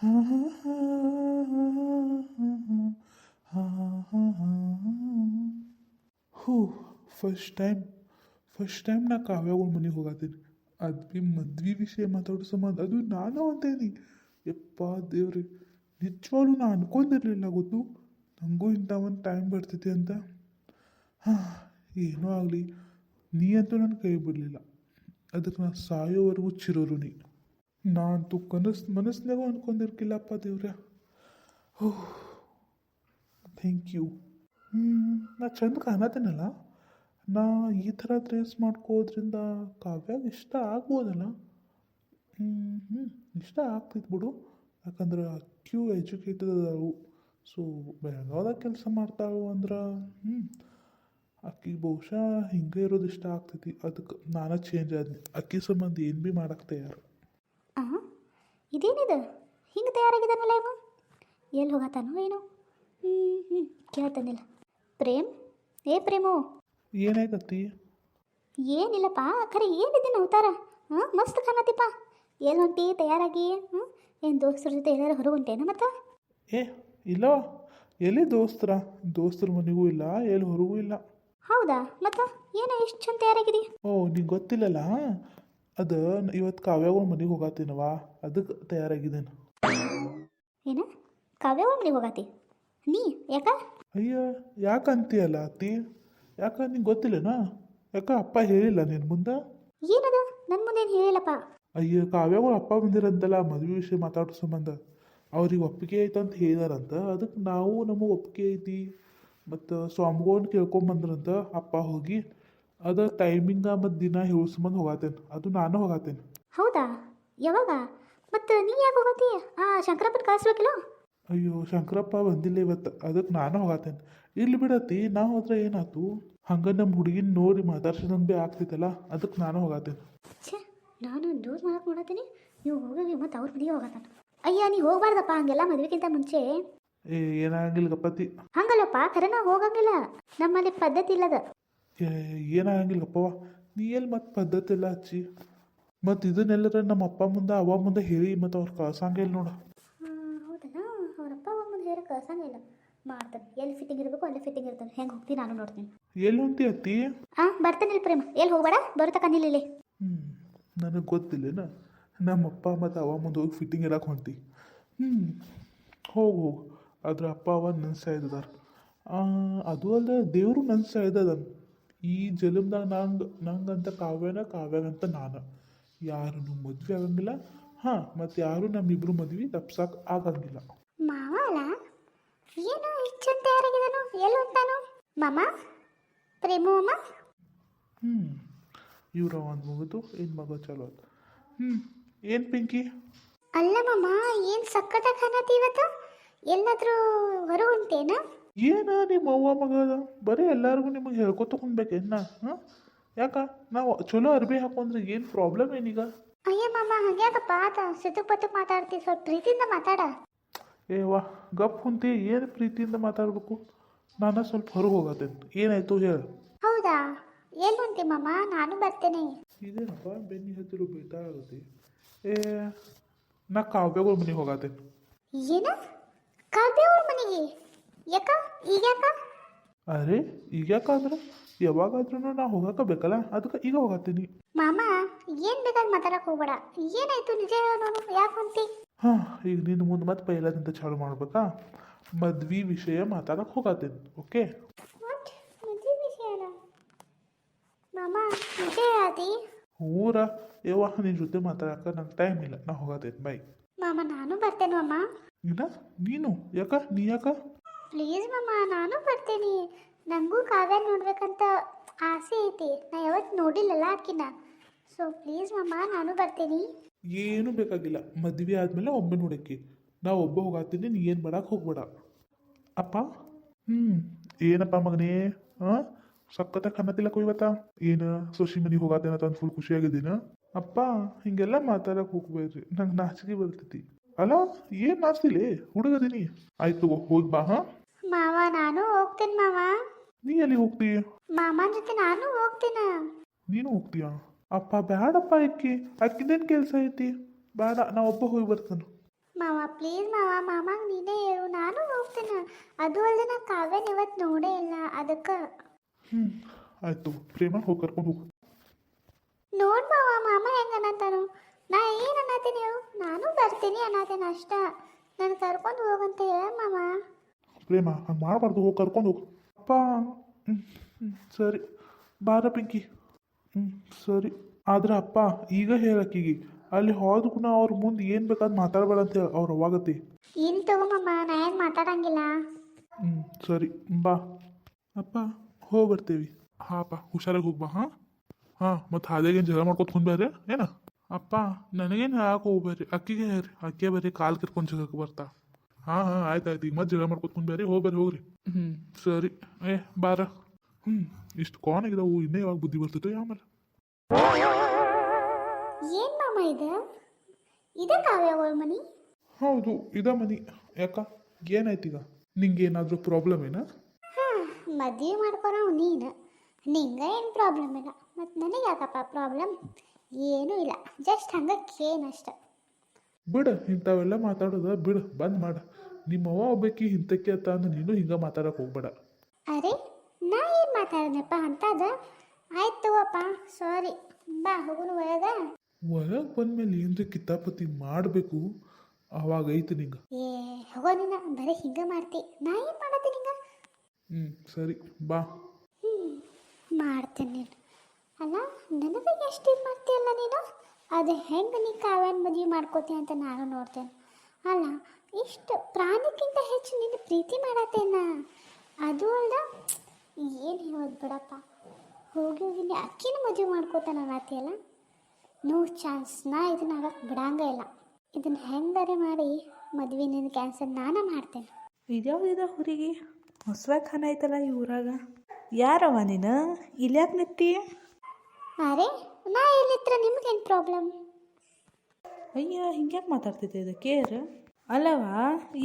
ಹೂ first time ನಾ ಕಾವ್ಯಗಳ ಮನೆಗೆ ಹೋಗತ್ತೀನಿ. ಅದು ಭೀ ಮದ್ವೆ ವಿಷಯ ಮಾತಾಡೋ ಸಂಬಂಧ, ಅದು ನಾನು ಅಂತೇನಿ. ಯಪ್ಪ ದೇವ್ರಿ, ನಿಜವಾಗ್ಲೂ ನಾ ಅನ್ಕೊಂಡಿರಲಿಲ್ಲ ಗೊತ್ತು, ನನಗೂ ಇಂಥ ಒಂದು ಟೈಮ್ ಬರ್ತೈತಿ ಅಂತ. ಹಾಂ, ಏನೋ ಆಗಲಿ, ನೀ ಅಂತೂ ನನ್ನ ಕೈ ಬಿಡಲಿಲ್ಲ. ಅದಕ್ಕೆ ನಾ ಸಾಯೋವರೆಗೂ ಚಿರೋರು ನೀ. ನಾ ಅಂತೂ ಮನಸ್ಸಿನಾಗೂ ಅನ್ಕೊಂಡಿರ್ಕಿಲ್ಲಪ್ಪ ದೇವ್ರ. ಓಹ್, ಥ್ಯಾಂಕ್ ಯು. ನಾ ಚಂದ ಕಾಣತ್ತೇನಲ್ಲ, ನಾ ಈ ಥರ ಡ್ರೆಸ್ ಮಾಡ್ಕೋದ್ರಿಂದ ಕಾವ್ಯಾಗ ಇಷ್ಟ ಆಗ್ಬೋದಲ್ಲ. ಇಷ್ಟ ಆಗ್ತಿತ್ತು ಬಿಡು, ಯಾಕಂದ್ರೆ ಕ್ಯೂ ಎಜುಕೇಟೆಡ್ ಅದಾಳು. ಸೊ ಬೆಳಗಾವ್ದಾಗ ಕೆಲಸ ಮಾಡ್ತಾಳು ಅಂದ್ರೆ ಅಕ್ಕಿ ಬಹುಶಃ ಹಿಂಗೆ ಇರೋದು ಇಷ್ಟ ಆಗ್ತೈತಿ. ಅದಕ್ಕೆ ನಾನು ಚೇಂಜ್ ಆದ್ನಿ. ಅಕ್ಕಿ ಸಂಬಂಧ ಏನು ಭೀ ಮಾಡಕ್ಕೆ ತಯಾರು. ಇದೇನಿದೆ ಹಿಂಗೆ ತಯಾರಾಗಿದ್ದಾನಲ್ಲ ಇವ, ಎಲ್ಲಿ ಹೋಗತ್ತಾನೋ ಏನೋ. ಕೇಳ್ತಾನಿಲ್ಲ. ಪ್ರೇಮ್, ಏ ಪ್ರೇಮು, ಏನಾಯ್ತತ್ತಿ? ಏನಿಲ್ಲಪ್ಪ, ಖರೆ ಏನಿದ್ದೀನಿ ಅವತಾರ? ಮಸ್ತ್ ಕಾಣತ್ತಿಪ್ಪ. ಎಲ್ಲಿ ಹೊಂಟಿ ತಯಾರಾಗಿ? ಏನು ದೋಸ್ತರ ಜೊತೆ ಎಲ್ಲಾರು ಹೊರಗೆ ಹೊಂಟೇನ ಮತ್ತೆ? ಏ ಇಲ್ಲ, ಎಲ್ಲಿ ದೋಸ್ತರ ಮನೆಗೂ ಇಲ್ಲ, ಎಲ್ಲಿ ಹೊರಗೂ ಇಲ್ಲ. ಹೌದಾ, ಮತ್ತೆ ಏನೋ ಇಷ್ಟು ಚಂದ ತಯಾರಾಗಿರಿ? ಓ, ನಿಂಗೆ ಗೊತ್ತಿಲ್ಲಲ್ಲ, ಅದು ಇವತ್ತು ಕಾವ್ಯಾಗಳ ಮನೆಗೆ ಹೋಗತ್ತೀನವ, ಅದಕ್ಕೆ ತಯಾರಾಗಿದ್ದೇನೆ. ಏನ ಕಾವ್ಯ ಮನೆಗೆ ಹೋಗತ್ತಿ ನೀ? ಯಾಕ? ಅಯ್ಯ, ಯಾಕಂತೀಯಲ್ಲ ಅತ್ತಿ? ಯಾಕೆ ನಿಂಗೆ ಗೊತ್ತಿಲ್ಲನಾ? ಯಾಕೆ ಅಪ್ಪ ಹೇಳಿಲ್ಲ ನಿನ್ನ ಮುಂದೆ? ಏನದ ನನ್ನ ಮುಂದೆ ಏನು ಹೇಳಿಲ್ಲಪ್ಪ. ಅಯ್ಯ, ಕಾವ್ಯಾಗಳು ಅಪ್ಪ ಬಂದಿರಂತಲ್ಲ ಮದುವೆ ವಿಷಯ ಮಾತಾಡೋ ಸಂಬಂಧ. ಅವ್ರಿಗೆ ಒಪ್ಪಿಗೆ ಐತೆ ಅಂತ ಹೇಳಿದಾರಂತ. ಅದಕ್ಕೆ ನಾವು ನಮಗೆ ಒಪ್ಪಿಗೆ ಐತಿ ಮತ್ತು ಸ್ವಾಮಿಗಳನ್ನ ಕೇಳ್ಕೊಂಬಂದ್ರಂತ ಅಪ್ಪ ಹೋಗಿ. ಅದು ಟೈಮಿಂಗ ಮತ್ತು ದಿನ ಹೇಳೋ ಸಂಬಂಧ ಹೋಗತ್ತೇನೆ. ಅದು ನಾನು ಹೋಗತ್ತೇನೆ. ಹೌದಾ, ಯಾವಾಗ? ಮತ್ತು ನೀ ಯಾಕೆ ಹೋಗತ್ತಿ? ಶಂಕರಪ್ಪನ ಕಳಿಸ್ಬೇಕಿಲ್ಲ? ಅಯ್ಯೋ, ಶಂಕರಪ್ಪ ಬಂದಿಲ್ಲ ಇವತ್ತು, ಅದಕ್ಕೆ ನಾನು ಹೋಗತ್ತೇನೆ. ಇಲ್ಲಿ ಬಿಡತ್ತಿ, ನಾ ಹೋದ್ರೆ ಏನಾಯ್ತು? ಹಂಗೆ ನಮ್ಮ ಹುಡುಗಿನ ನೋಡಿ ಮಾತಾಡ್ಸೋದಂಗೆ ಭೀ ಆಗ್ತೈತಲ್ಲ, ಅದಕ್ಕೆ ನಾನು ಹೋಗತ್ತೇನೆ. ಛೇ, ನಾನು ದೂರ ಮಾಡಕ್ಕೆ ಮಾಡತ್ತೀನಿ, ನೀವು ಹೋಗಿ ಮತ್ತು ಅವ್ರ ಮನೆಗೆ ಹೋಗತ್ತಾನ. ಅಯ್ಯ, ನೀ ಹೋಗ್ಬಾರ್ದಪ್ಪ ಹಂಗೆಲ್ಲ ಮದುವೆಗಿಂತ ಮುಂಚೆ. ಏನಾಗಂಗಿಲ್ಲ ಗಪ್ಪತ್ತಿ. ಹಂಗಲ್ಲಪ್ಪ, ಖರೆ ನಾವು ಹೋಗಂಗಿಲ್ಲ, ನಮ್ಮಲ್ಲಿ ಪದ್ಧತಿ ಇಲ್ಲದ. ಏನಾಗಂಗಿಲ್ಲಪ್ಪವ, ನೀ ಎಲ್ಲಿ ಮತ್ತೆ ಪದ್ಧತಿ ಎಲ್ಲ ಹಚ್ಚಿ ಮತ್ತು ಇದನ್ನೆಲ್ಲರ ನಮ್ಮ ಅಪ್ಪ ಮುಂದೆ ಅವ್ವ ಮುಂದೆ ಹೇಳಿ ಮತ್ತು ಅವ್ರು ಕಳ್ಸಂಗಿಲ್ಲ ನೋಡು. ಹೌದಲ್ಲ, ಅವ್ರಪ್ಪ ಅವ್ವ ಮುಂದೆ ಹೇಳಿ ಕಳ್ಸಂಗಿಲ್ಲ. ಮಾಡ್ತಾನೆ, ಎಲ್ಲಿ ಫಿಟ್ಟಿಂಗ್ ಇರಬೇಕು ಅಲ್ಲೇ ಫಿಟ್ಟಿಂಗ್ ಇರ್ತಾನೆ. ಹೆಂಗೆ ಹೋಗ್ತೀನಿ ನಾನು ನೋಡ್ತೀನಿ. ಎಲ್ಲಿ ಹೊಂಟಿ ಅತ್ತಿ? ಬರ್ತಾನಿಲ್ಲ ಪ್ರೇಮ, ಎಲ್ಲಿ ಹೋಗ್ಬೇಡ, ಬರುತ್ತಕನಿಲ್ಲ ಇಲ್ಲಿ. ನನಗೆ ಗೊತ್ತಿಲ್ಲೇನ, ನಮ್ಮಪ್ಪ ಮತ್ತು ಅವ್ವ ಮುಂದೆ ಹೋಗಿ ಫಿಟ್ಟಿಂಗ್ ಇರಕ್ಕೆ ಹೊಂಟಿ. ಹೋಗು, ಅದ್ರ ಅಪ್ಪ ಅವ್ವ ನನ್ನ ಸಾಯ್ದದಾರ. ಅದು ಅಲ್ಲದೆ ದೇವರು ನನ್ನ ಸಾಯ್ದದ. ಈ ಜನ್ಮದಾಗ ನಂಗಂತ ಕಾವ್ಯಾಗಂತ ನಾನು ಯಾರನ್ನು ಮದುವೆ ಆಗಂಗಿಲ್ಲ. ಮತ್ತು ಯಾರು ನಮ್ಮಿಬ್ರು ಮದ್ವೆ ತಪ್ಸಕ್ಕೆ ಆಗಂಗಿಲ್ಲ. ಮಾವ ಅಲ್ಲ, ಏನೋ ಇಷ್ಟು ಚಂದ ತಯಾರಾಗಿದ್ದಾನು, ಎಲ್ಲಿ ಹೊಂಟಾನು ಮಾಮ? ಪ್ರೇಮು ಅಮ್ಮ. ಇವ್ರ ಒಂದು ಮುಗಿದು ಏನು ಮಗ ಚಲೋ ಆಯ್ತು. ಏನು ಪಿಂಕಿ? ಅಲ್ಲ ಮಾಮ, ಏನು ಸಕ್ಕತ್ತ ಕಾಣತಿ ಇವತ್ತು, ಎಲ್ಲಾದ್ರೂ ಹೊರಗೆ ಹೊಂಟೇನ? ಏನ ನಿಮ್ಮ ಅವ್ವ ಮಗ ಬರೀ ಎಲ್ಲರಿಗೂ ನಿಮಗೆ ಹೇಳ್ಕೊತಕೊಂಡ್ಬೇಕೇನ? ಯಾಕ ನಾವು ಚಲೋ ಅರ್ಬಿ ಹಾಕೊಂಡ್ರೆ ಏನು ಪ್ರಾಬ್ಲಮ್ ಏನೀಗ? ಅಯ್ಯ ಮಾಮ, ಹಂಗ್ಯಾಕಪ್ಪ ಆತ ಸಿತುಕ್ ಪತ್ತುಕ್ ಮಾತಾಡ್ತಿ, ಸ್ವಲ್ಪ ಪ್ರೀತಿಯಿಂದ ಮಾತಾಡ. ವಾ, ಗಪ್ ಕುಂತಿ, ಏನು ಪ್ರೀತಿಯಿಂದ ಮಾತಾಡಬೇಕು? ನಾನು ಸ್ವಲ್ಪ ಹೊರಗೆ ಹೋಗತ್ತೇನೆ. ಏನಾಯ್ತು ಹೇಳು? ಹೌದಾ, ಎಲ್ಲಿ ಹೊಂಟಿ ಮಾಮ? ನಾನು ಬರ್ತೇನೆ. ಇದೇನಪ್ಪ ಬೆನ್ನಿ ಹತ್ತಿರ ಬೈತಾ ಆಗುತ್ತೆ. ನಾ ಕಾವ್ಯಗಳ ಮನೆಗೆ ಹೋಗತ್ತೇನೆ. ಏನ ಕಾವ್ಯಗಳ ಮನೆಗೆ? ಯಾಕ ಈಗ್ಯಾಕ? ಅರೆ ಈಗ ಯಾಕಂದ್ರೆ ಯಾವಾಗಾದ್ರೂ ನಾ ಹೋಗಕ್ಕೆ ಬೇಕಲ್ಲ, ಅದಕ್ಕೆ ಈಗ ಹೋಗತ್ತೀನಿ. ಮಾಮ, ಏನು ಬೇಕಾದ್ರೆ ಮಾತಾಡಕ್ಕೆ ಹೋಗ್ಬೇಡ. ಏನಾಯ್ತು ನಿಜ ನೋಡು, ಯಾಕೆ ಹೊಂಟಿ? ಈಗ ನಿನ್ನ ಮುಂದೆ ಮತ್ತೆ ಪೈಲದಿಂದ ಚಾಲು ಮಾಡ್ಬೇಕಾ? ಮದ್ವೆ ವಿಷಯ ಮಾತಾಡಕ್ಕೆ ಹೋಗತ್ತೇನೆ. ಓಕೆ? ಮದುವೆ ವಿಷಯನ ಮಾಮ? ನಿಜ ಆದಿ? ಊರ ಯವ್ವ, ನಿನ್ನ ಜೊತೆ ಮಾತಾಡಕ್ಕೆ ನಂಗೆ ಟೈಮ್ ಇಲ್ಲ, ನಾ ಹೋಗತ್ತೇನೆ. ಬೈ ಮಾಮ, ನಾನು ಬರ್ತೇನೆ ಮಾಮ. ಇಲ್ಲ ನೀನು ಯಾಕ? ನೀ ಯಾಕ? ಪ್ಲೀಸ್ ಮಾಮ, ನಾನು ಬರ್ತೇನೆ. ನನಗೂ ಕಾವ್ಯ ನೋಡ್ಬೇಕಂತ ಆಸೆ ಐತಿ. ನಾ ಯಾವತ್ತು ನೋಡಿಲ್ಲಲ್ಲ ಆಕಿನ. ಸೊ ಪ್ಲೀಸ್ ಮಾಮ, ನಾನು ಬರ್ತೇನೆ. ಏನೂ ಬೇಕಾಗಿಲ್ಲ, ಮದುವೆ ಆದಮೇಲೆ ಒಮ್ಮೆ ನೋಡಕ್ಕೆ. ನಾ ಒಬ್ಬ ಹೋಗತ್ತೀನಿ, ನೀ ಏನು ಮಾಡಕ್ಕೆ ಹೋಗ್ಬೇಡ. ಅಪ್ಪ ಏನಪ್ಪ ಮಗನೇ? ಸಕ್ಕತ್ತ ಕನ್ನತಿಲ್ಲಕ್ಕೂ ಇವತ್ತ ಏನು ಸೊಸಿ ಮನೆಗೆ ಹೋಗತ್ತೇನಂತ ಒಂದು ಫುಲ್ ಖುಷಿಯಾಗಿದ್ದೀನ? ಅಪ್ಪ ಹಿಂಗೆಲ್ಲ ಮಾತಾಡಕ್ಕೆ ಹೋಗ್ಬೇಡ್ರಿ, ನಂಗೆ ನಾಚಿಕೆ ಬರ್ತೈತಿ. ಅಲ್ಲ, ಏನು ನಾಚ್ತಿಲಿ? ಹುಡುಗದೀನಿ. ಆಯ್ತು ಹೋಗಿ ಬಾ. ಮಾವ, ನಾನು ಹೋಗ್ತೇನೆ ಮಾವ. ನೀ ಎಲ್ಲಿ ಹೋಗ್ತೀಯ? ಮಾಮನ ಜೊತೆ ನಾನು ಹೋಗ್ತೇನೆ. ನೀನು ಹೋಗ್ತೀಯಾ? ಅಪ್ಪ ಬ್ಯಾಡಪ್ಪ, ಅಕ್ಕಿದೇನು ಕೆಲಸ ಐತಿ? ಬೇಡ, ನಾ ಒಬ್ಬ ಹೋಗಿ ಬರ್ತಾನೆ. ಮಾವ ಪ್ಲೀಸ್ ಮಾವ, ಮಾಮಾಗ ನೀನೇ ಹೇಳು, ನಾನು ಹೋಗ್ತೇನೆ. ಅದು ಅಲ್ಲದೆ ನಾ ಕಾವ್ಯನ ಇವತ್ತು ನೋಡೇ ಇಲ್ಲ, ಅದಕ್ಕೆ. ಆಯಿತು ಪ್ರೇಮ, ಹೋಗಿ ಕರ್ಕೊಂಡು ಹೋಗು. ನೋಡ್ ಮಾವ, ಮಾಮ ಹೆಂಗೆ ಅನ್ನತ್ತಾನು. ನಾ ಏನು ಅನ್ನತ್ತೀನಿ ಹೇಳು, ನಾನು ಬರ್ತೀನಿ ಅನ್ನತ್ತೇನೆ ಅಷ್ಟ. ನಾನು ಕರ್ಕೊಂಡು ಹೋಗಂತ ಹೇಳ ಮಾಮ. ಪ್ರೇಮ ಹಂಗೆ ಮಾಡಬಾರ್ದು, ಹೋಗಿ ಕರ್ಕೊಂಡು ಹೋಗು. ಅಪ್ಪ ಸರಿ ಬಾರ ಪಿಂಕಿ. ಸರಿ ಆದ್ರೆ ಅಪ್ಪ ಈಗ ಹೇಳಕ್ಕಿಗಿ ಅಲ್ಲಿ ಹೋದ ಕೂಡ ಅವ್ರ ಮುಂದೆ ಏನು ಬೇಕಾದ್ ಮಾತಾಡಬೇಡ ಅಂತ ಹೇಳಿ ಅವ್ರು ಅವಾಗತಿ. ಇಲ್ಲಿ ತಗೋ ಮಾಮ, ನಾ ಏನು ಮಾತಾಡಂಗಿಲ್ಲ. ಸರಿ ಬಾ ಅಪ್ಪ, ಹೋಗಿ ಬರ್ತೇವಿ. ಹಾಂ ಅಪ್ಪ, ಹುಷಾರಾಗಿ ಹೋಗಿ ಬಾ. ಹಾಂ ಮತ್ತು ಹಾದೇಗೇನು ಜಗಳ ಮಾಡ್ಕೊತ ಕುಂದ್ಬೇರೆ ಏನ? ಅಪ್ಪ ನನಗೇನು ಹೇಳಕ್ಕೆ ಹೋಗ್ಬೇರಿ, ಅಕ್ಕಿಗೆ ಹೇಳ್ರಿ, ಅಕ್ಕಿ ಬರೀ ಕಾಲು ಕಿರ್ಕೊಂಡು ಜಗಕ್ಕೆ ಬರ್ತಾ. ಹಾಂ ಆಯ್ತು ಈಗ ಮತ್ತೆ ಜಗಳ ಮಾಡ್ಕೊತ ಕುಂದ್ಬೇರಿ, ಹೋಗ್ರಿ. ಸರಿ ಬಾರ. ಇಷ್ಟು ಕಾನಾಗಿದಾವು, ಇನ್ನೇ ಯಾವಾಗ ಬುದ್ಧಿ ಬರ್ತೈತೆ ಆಮೇಲೆ. ಏನು ಮಾಮ ಇದೆ ಕಾವ್ಯಗಳ ಮನಿ? ಹೌದು ಇದ ಮನಿ. ಯಾಕ ಏನಾಯ್ತೀಗ? ನಿಂಗೆ ಏನಾದರೂ ಪ್ರಾಬ್ಲಮ್ ಏನಾ? ಮದುವೆ ಮಾಡ್ಕೊಳೋ ನೀನು, ನಿಂಗೆ ಏನು ಪ್ರಾಬ್ಲಮ್ ಇಲ್ಲ, ಮತ್ತು ನನಗೆ ಯಾಕಪ್ಪ ಪ್ರಾಬ್ಲಮ್? ಏನೂ ಇಲ್ಲ, ಜಸ್ಟ್ ಹಂಗೆ ಕೇನಷ್ಟ. ಬಿಡು ಇಂಥವೆಲ್ಲ ಮಾತಾಡೋದ ಬಿಡು, ಬಂದ್ ಮಾಡ. ನಿಮ್ಮವ್ವ ಒಬ್ಬಾಕಿ ಇಂಥಕ್ಕೆ ಅಂತ ಅಂದು ನೀನು ಹಿಂಗೆ ಮಾತಾಡಕ್ಕೆ ಹೋಗ್ಬೇಡ. ಅರೆ ನಾ ಏನು ಮಾತಾಡನಪ್ಪ ಅಂತದ? ಆಯ್ತು ತಗೋಪ್ಪ, ಸಾರಿ. ಬಾ ಹೋಗುನು ಒಳಗ. ಒಳಗೆ ಬಂದ್ಮೇಲೆ ಏನ್ರಿ ಕಿತಾಪತಿ ಮಾಡಬೇಕು, ಅವಾಗ ಐತಿ ನಿಂಗೆ. ಹೋಗೋ ನೀನು ಬರೀ ಹಿಂಗೆ ಮಾಡ್ತಿ, ನಾ ಏನು ಮಾಡತ್ತೀನಿ ಹಿಂಗೆ? ಸರಿ ಬಾ. ಮಾಡ್ತೇನೆ ನೀನು. ಅಲ್ಲ ನನಗೆ ಎಷ್ಟು ಇದು ಮಾಡ್ತೀಯಲ್ಲ ನೀನು, ಅದು ಹೆಂಗೆ ನೀ ಕಾವ್ಯನ ಮದುವೆ ಮಾಡ್ಕೋತಿ ಅಂತ ನಾನು ನೋಡ್ತೇನೆ. ಅಲ್ಲ ಇಷ್ಟು ಪ್ರಾಣಕ್ಕಿಂತ ಹೆಚ್ಚು ನಿನ್ನ ಪ್ರೀತಿ ಮಾಡತ್ತೇನ? ಅದು ಅಲ್ಲ, ಏನು ಹೇಳೋದು ಬಿಡಪ್ಪ. ಹೋಗಿ ನೀ ಅಕ್ಕಿನ ಮದುವೆ ಮಾಡ್ಕೋತಾನ ಅನ್ನತ್ತೀಯಲ್ಲ, ನೋ ಚಾನ್ಸ್. ನಾ ಇದನ್ನ ಆಗಕ್ಕೆ ಬಿಡಂಗ ಇಲ್ಲ. ಇದನ್ನು ಹೆಂಗಾರೆ ಮಾಡಿ ಮದುವೆ ನಿನ್ನ ಕ್ಯಾನ್ಸಲ್ ನಾನು ಮಾಡ್ತೇನೆ. ಇದ್ಯಾವುದಿದ ಹುಡುಗಿ ಹೊಸವಾಗಿ ಖಾನ ಐತಲ್ಲ ಈ ಊರಾಗ? ಯಾರವ ನೀನು? ಇಲ್ಯಾಕೆ ನಿಂತಿ? ಅರೆ ನಾ ಎಲ್ಲಿತ್ರ ನಿಮ್ಗೇನು ಪ್ರಾಬ್ಲಮ್? ಅಯ್ಯ ಹಿಂಗ್ಯಾಕೆ ಮಾತಾಡ್ತಿದ್ದೆ ಇದು ಕೇರ್? ಅಲ್ಲವ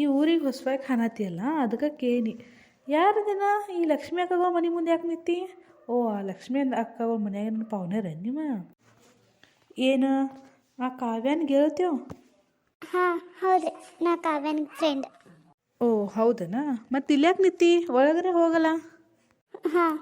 ಈ ಊರಿಗೆ ಹೊಸವಾಗಿ ಖಾನತಿಯಲ್ಲ ಅದಕ್ಕೆ ಕೇಳಿ ಯಾರದಿನ ಈ ಲಕ್ಷ್ಮಿ ಅಕ್ಕಗಳ ಮನೆ ಮುಂದೆ ಯಾಕೆ ನಿಂತಿ? ಓ ಆ ಲಕ್ಷ್ಮಿ ಅಕ್ಕಗಳ ಮನ್ಯಾಗ ನನ್ನ ಪಾವನೇರ ನಿಮ್ಮ? ಏನು ಆ ಕಾವ್ಯನ ಗೆಳ್ತೇವ? ಹಾಂ ಹೌದ್ರಿ, ನಾ ಕಾವ್ಯನ ಫ್ರೆಂಡ್. ಓ ಹೌದನಾ? ಮತ್ತು ಇಲ್ಯಾಕೆ ನಿಂತಿ? ಒಳಗಡೆ ಹೋಗಲ್ಲ. ಹಾಂ